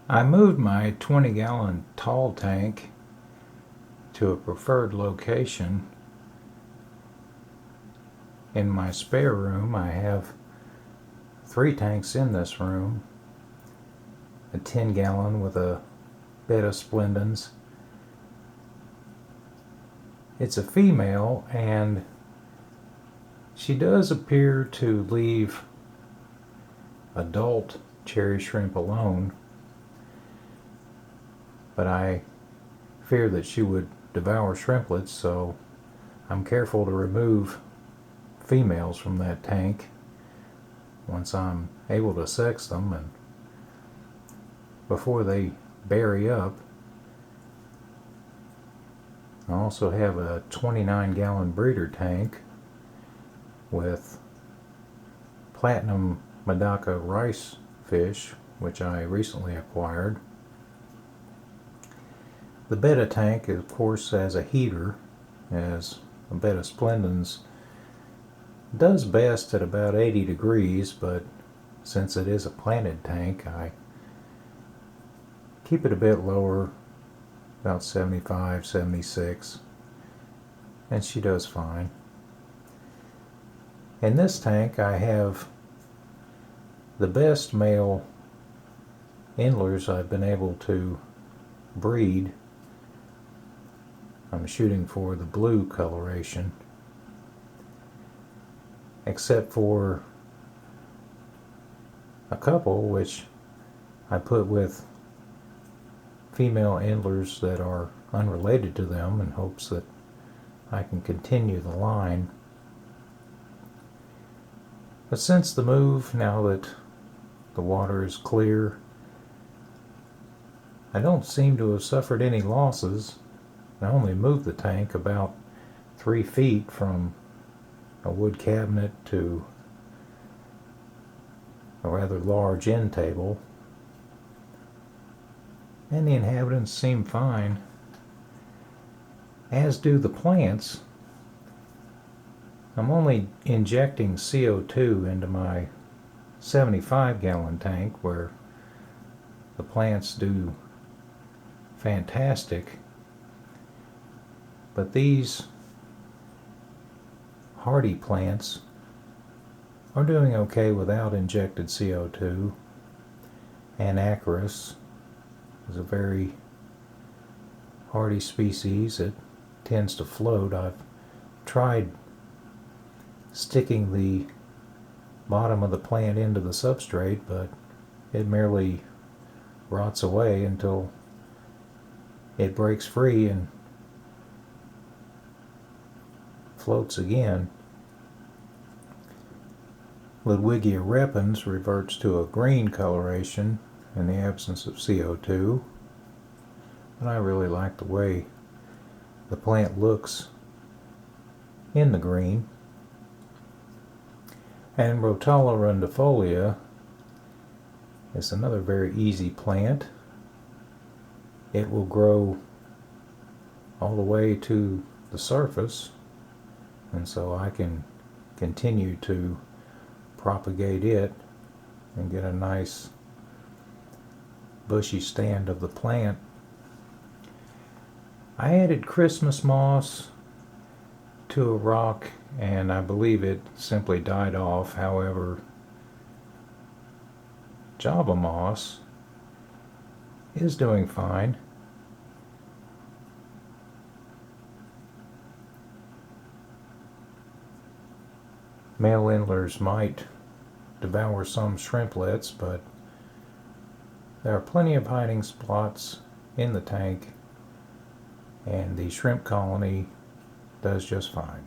I moved my 20-gallon tall tank to a preferred location. In my spare room, I have 3 tanks in this room. A 10-gallon with a bed of splendens. It's a female, and she does appear to leave adult cherry shrimp alone, but I fear that she would devour shrimplets, so I'm careful to remove females from that tank once I'm able to sex them and before they berry up. I also have a 29-gallon breeder tank with platinum Medaka rice fish, which I recently acquired. The betta tank, of course, as a heater, as a bed of splendens does best at about 80 degrees, but since it is a planted tank, I keep it a bit lower, about 75, 76, and she does fine. In this tank I have the best male Endlers I've been able to breed. I'm shooting for the blue coloration, except for a couple which I put with female Endlers that are unrelated to them in hopes that I can continue the line. But since the move, now that the water is clear, I don't seem to have suffered any losses. I only moved the tank about 3 feet from a wood cabinet to a rather large end table, and the inhabitants seem fine, as do the plants. I'm only injecting CO2 into my 75-gallon tank where the plants do fantastic, but these hardy plants are doing okay without injected CO2. Anacharis is a very hardy species. It tends to float. I've tried sticking the bottom of the plant into the substrate, but it merely rots away until it breaks free and floats again. Ludwigia repens reverts to a green coloration in the absence of CO2, but I really like the way the plant looks in the green. And Rotala rotundifolia is another very easy plant. It will grow all the way to the surface, and so I can continue to propagate it and get a nice bushy stand of the plant. I added Christmas moss to a rock, and I believe it simply died off. However, Java moss is doing fine. Male Endlers might devour some shrimplets, but there are plenty of hiding spots in the tank, and the shrimp colony does just fine.